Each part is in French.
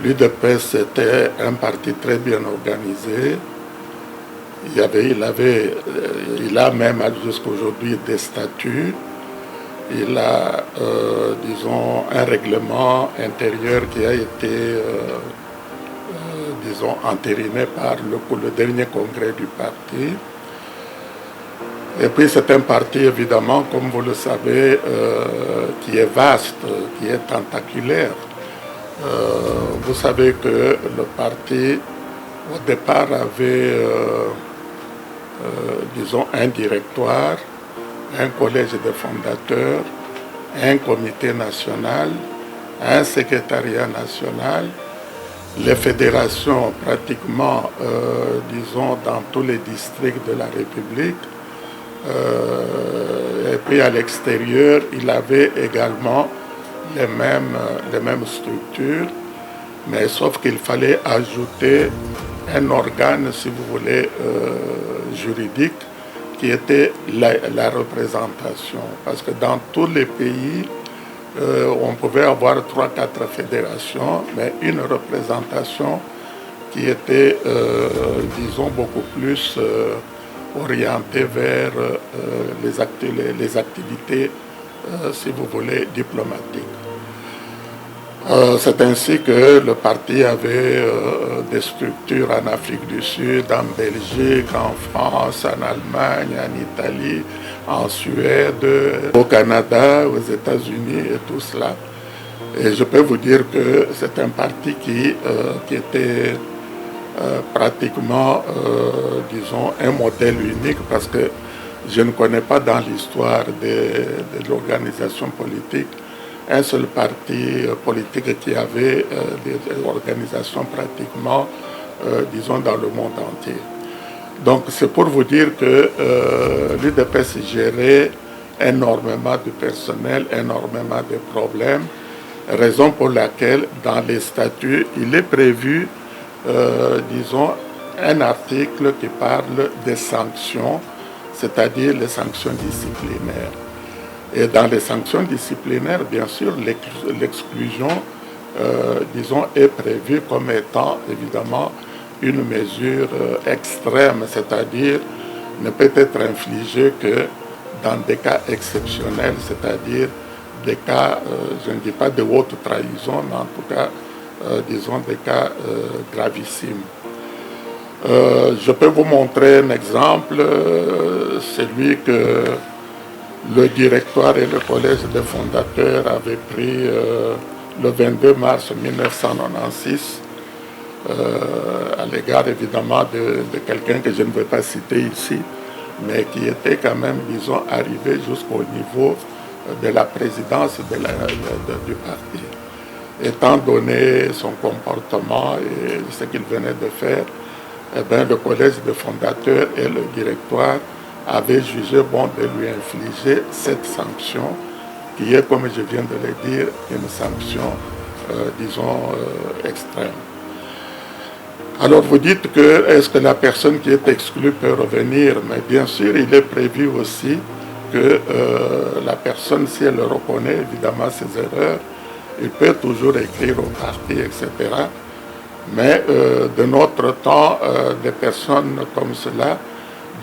L'UDPS c'était un parti très bien organisé. Il a même jusqu'à aujourd'hui des statuts. Il a, disons, un règlement intérieur qui a été, disons, entériné par le dernier congrès du parti. Et puis c'est un parti, évidemment, comme vous le savez, qui est vaste, qui est tentaculaire. Vous savez que le parti, au départ, avait, disons, un directoire, un collège de fondateurs, un comité national, un secrétariat national, les fédérations pratiquement, disons, dans tous les districts de la République. Et puis à l'extérieur, il avait également les mêmes structures, mais sauf qu'il fallait ajouter un organe, si vous voulez, juridique, qui était la représentation. Parce que dans tous les pays, on pouvait avoir 3-4 fédérations, mais une représentation qui était, disons, beaucoup plus orientée vers les activités, si vous voulez, diplomatiques. C'est ainsi que le parti avait des structures en Afrique du Sud, en Belgique, en France, en Allemagne, en Italie, en Suède, au Canada, aux États-Unis et tout cela. Et je peux vous dire que c'est un parti qui était pratiquement, disons, un modèle unique parce que je ne connais pas dans l'histoire de l'organisation politique un seul parti politique qui avait des organisations pratiquement, disons, dans le monde entier. Donc c'est pour vous dire que l'UDPS gérait énormément de personnel, énormément de problèmes, raison pour laquelle dans les statuts, il est prévu, disons, un article qui parle des sanctions, c'est-à-dire les sanctions disciplinaires. Et dans les sanctions disciplinaires, bien sûr, l'exclusion, disons, est prévue comme étant évidemment une mesure extrême, c'est-à-dire ne peut être infligée que dans des cas exceptionnels, c'est-à-dire des cas, je ne dis pas de haute trahison, mais en tout cas, disons, des cas gravissimes. Je peux vous montrer un exemple, celui que le directoire et le collège des fondateurs avaient pris le 22 mars 1996 à l'égard évidemment de quelqu'un que je ne vais pas citer ici, mais qui était quand même, disons, arrivé jusqu'au niveau de la présidence du parti. Étant donné son comportement et ce qu'il venait de faire, eh bien, le collège des fondateurs et le directoire avait jugé bon de lui infliger cette sanction qui est, comme je viens de le dire, une sanction, disons, extrême. Alors vous dites que est-ce que la personne qui est exclue peut revenir? Mais bien sûr, il est prévu aussi que la personne, si elle reconnaît évidemment ses erreurs, il peut toujours écrire au parti, etc. Mais de notre temps, des personnes comme cela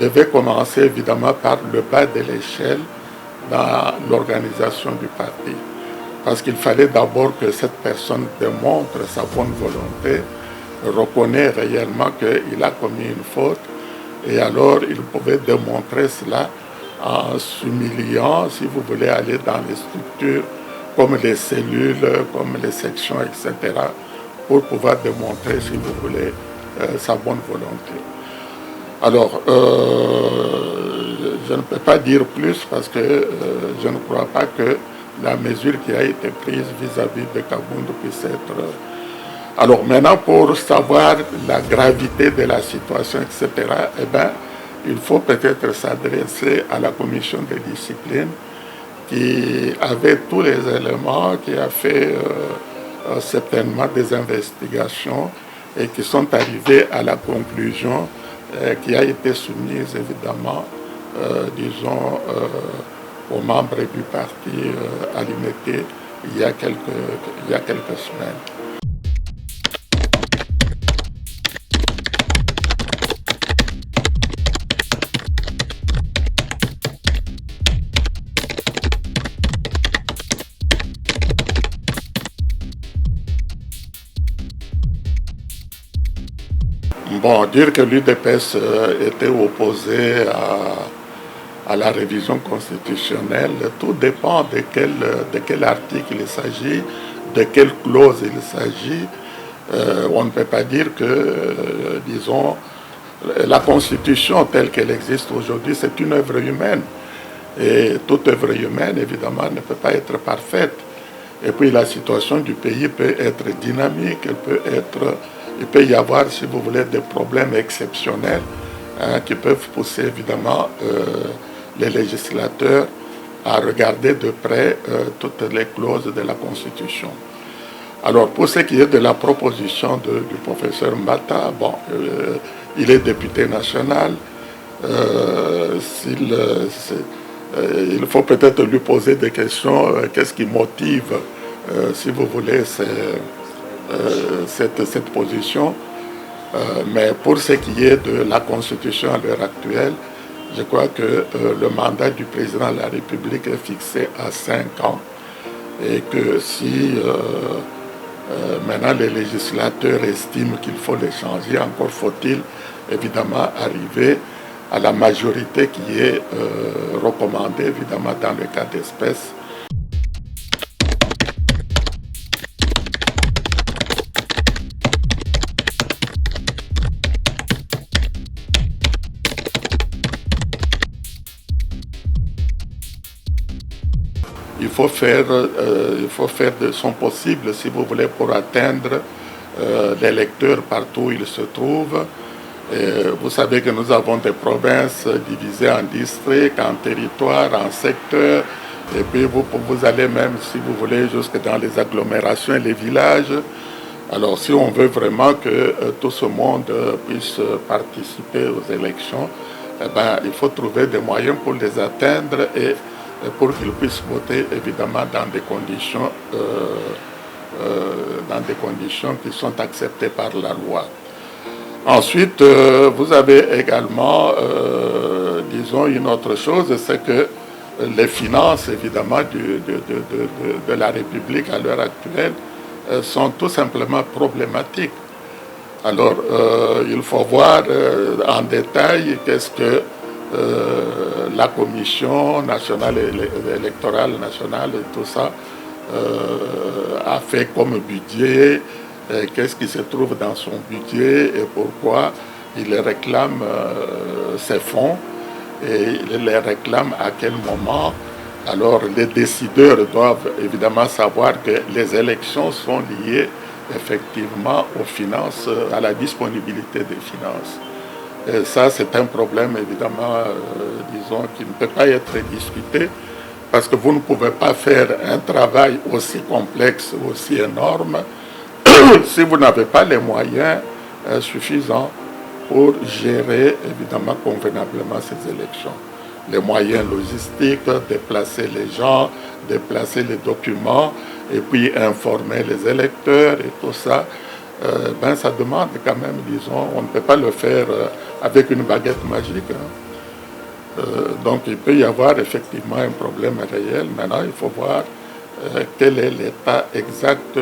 devait commencer évidemment par le bas de l'échelle dans l'organisation du parti. Parce qu'il fallait d'abord que cette personne démontre sa bonne volonté, reconnaît réellement qu'il a commis une faute, et alors il pouvait démontrer cela en s'humiliant, si vous voulez, aller dans les structures comme les cellules, comme les sections, etc., pour pouvoir démontrer, si vous voulez, sa bonne volonté. Alors, je ne peux pas dire plus parce que je ne crois pas que la mesure qui a été prise vis-à-vis de Kaboundou puisse être... Alors maintenant, pour savoir la gravité de la situation, etc., eh bien, il faut peut-être s'adresser à la commission de discipline qui avait tous les éléments, qui a fait certainement des investigations et qui sont arrivés à la conclusion qui a été soumise évidemment, disons, aux membres du parti à l'unité il y a quelques semaines. Bon, dire que l'UDPS était opposé à la révision constitutionnelle, tout dépend de quel article il s'agit, de quelle clause il s'agit. On ne peut pas dire que, disons, la Constitution telle qu'elle existe aujourd'hui, c'est une œuvre humaine. Et toute œuvre humaine, évidemment, ne peut pas être parfaite. Et puis la situation du pays peut être dynamique, il peut y avoir, si vous voulez, des problèmes exceptionnels qui peuvent pousser, évidemment, les législateurs à regarder de près toutes les clauses de la Constitution. Alors, pour ce qui est de la proposition du professeur Mbata, bon, il est député national. Il faut peut-être lui poser des questions. Qu'est-ce qui motive, si vous voulez, cette position? Mais pour ce qui est de la Constitution à l'heure actuelle, je crois que le mandat du président de la République est fixé à 5 ans. Et que si maintenant les législateurs estiment qu'il faut les changer, encore faut-il évidemment arriver à la majorité qui est recommandée évidemment dans le cas d'espèce. Il faut faire de son possible, si vous voulez, pour atteindre les lecteurs partout où ils se trouvent. Vous savez que nous avons des provinces divisées en districts, en territoires, en secteurs. Et puis vous allez même, si vous voulez, jusque dans les agglomérations et les villages. Alors si on veut vraiment que tout ce monde puisse participer aux élections, eh ben, il faut trouver des moyens pour les atteindre et pour qu'ils puissent voter évidemment dans des conditions qui sont acceptées par la loi. Ensuite, vous avez également, disons, une autre chose, c'est que les finances, évidemment, de la République à l'heure actuelle sont tout simplement problématiques. Alors, il faut voir en détail qu'est-ce que la Commission nationale électorale nationale et tout ça a fait comme budget, qu'est-ce qui se trouve dans son budget et pourquoi il réclame ces fonds et il les réclame à quel moment. Alors les décideurs doivent évidemment savoir que les élections sont liées effectivement aux finances, à la disponibilité des finances. Et ça, c'est un problème, évidemment, disons, qui ne peut pas être discuté, parce que vous ne pouvez pas faire un travail aussi complexe, aussi énorme, si vous n'avez pas les moyens suffisants pour gérer, évidemment, convenablement ces élections. Les moyens logistiques, déplacer les gens, déplacer les documents, et puis informer les électeurs et tout ça. Ben, ça demande quand même, disons, on ne peut pas le faire avec une baguette magique. Donc il peut y avoir effectivement un problème réel. Maintenant, il faut voir quel est l'état exact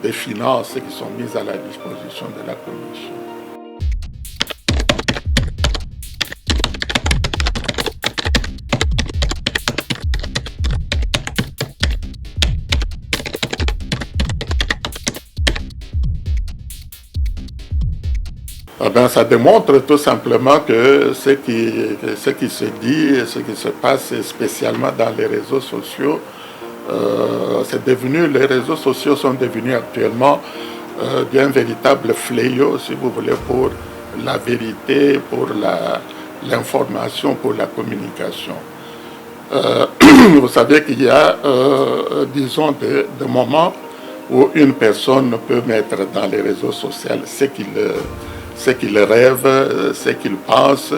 des finances qui sont mises à la disposition de la Commission. Eh bien, ça démontre tout simplement que ce qui se dit, ce qui se passe spécialement dans les réseaux sociaux, les réseaux sociaux sont devenus actuellement un véritable fléau, si vous voulez, pour la vérité, pour l'information, pour la communication. Vous savez qu'il y a, disons, des moments où une personne peut mettre dans les réseaux sociaux ce qu'il rêve, ce qu'il pense,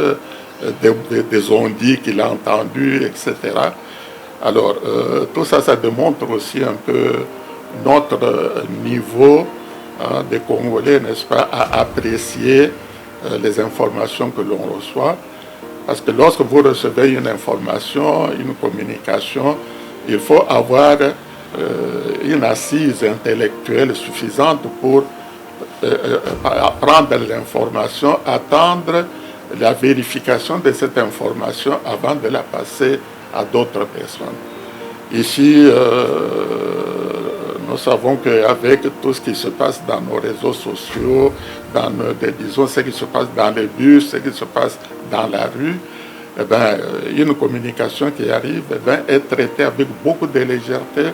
des on-dit qu'il a entendus, etc. Alors, tout ça, ça démontre aussi un peu notre niveau des Congolais, n'est-ce pas, à apprécier les informations que l'on reçoit. Parce que lorsque vous recevez une information, une communication, il faut avoir une assise intellectuelle suffisante pour prendre l'information, attendre la vérification de cette information avant de la passer à d'autres personnes. Ici, nous savons qu'avec tout ce qui se passe dans nos réseaux sociaux, disons ce qui se passe dans les bus, ce qui se passe dans la rue, eh bien, une communication qui arrive est traitée avec beaucoup de légèreté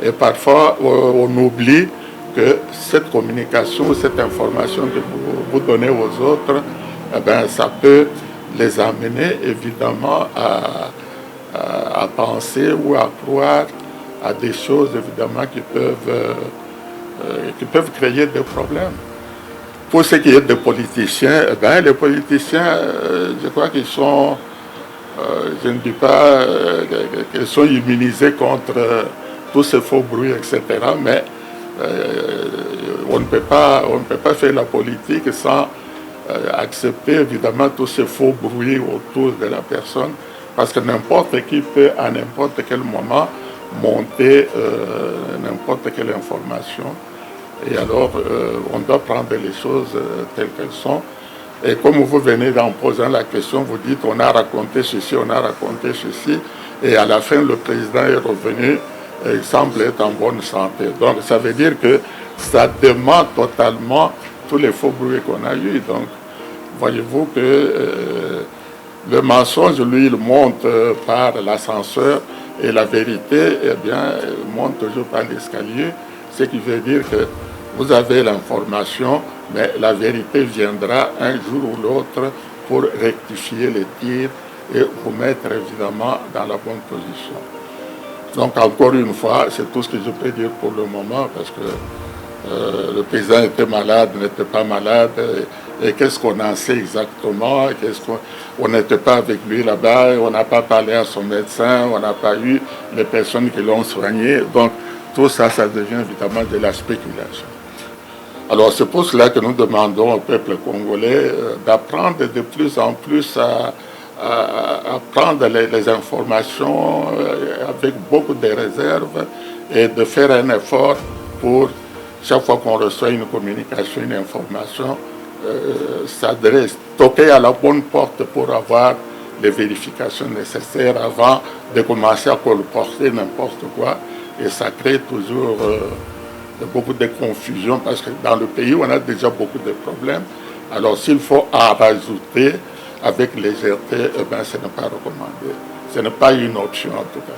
et parfois on oublie que cette communication, cette information que vous donnez aux autres, eh bien, ça peut les amener évidemment à penser ou à croire à des choses évidemment qui peuvent créer des problèmes. Pour ce qui est des politiciens, eh bien, les politiciens, je crois qu'ils sont, je ne dis pas qu'ils sont immunisés contre tous ces faux bruits, etc. Mais on ne peut pas faire la politique sans accepter évidemment tous ces faux bruits autour de la personne, parce que n'importe qui peut à n'importe quel moment monter n'importe quelle information. Et alors, on doit prendre les choses telles qu'elles sont. Et comme vous venez d'en poser la question, vous dites on a raconté ceci, on a raconté ceci, et à la fin, le président est revenu, il semble être en bonne santé. Donc, ça veut dire que ça demande totalement tous les faux bruits qu'on a eus. Donc, voyez-vous que le mensonge, lui, il monte par l'ascenseur, et la vérité, eh bien, monte toujours par l'escalier, ce qui veut dire que vous avez l'information, mais la vérité viendra un jour ou l'autre pour rectifier les tirs et vous mettre évidemment dans la bonne position. Donc encore une fois, c'est tout ce que je peux dire pour le moment, parce que le président était malade, n'était pas malade, et qu'est-ce qu'on en sait exactement, on n'était pas avec lui là-bas, on n'a pas parlé à son médecin, on n'a pas eu les personnes qui l'ont soigné, donc tout ça, ça devient évidemment de la spéculation. Alors c'est pour cela que nous demandons au peuple congolais d'apprendre de plus en plus à prendre les informations avec beaucoup de réserves et de faire un effort pour, chaque fois qu'on reçoit une communication, une information, s'adresse, toquer à la bonne porte pour avoir les vérifications nécessaires avant de commencer à colporter n'importe quoi. Et ça crée toujours beaucoup de confusion parce que dans le pays, on a déjà beaucoup de problèmes. Alors s'il faut en rajouter avec légèreté, eh bien, ce n'est pas recommandé. Ce n'est pas une option en tout cas.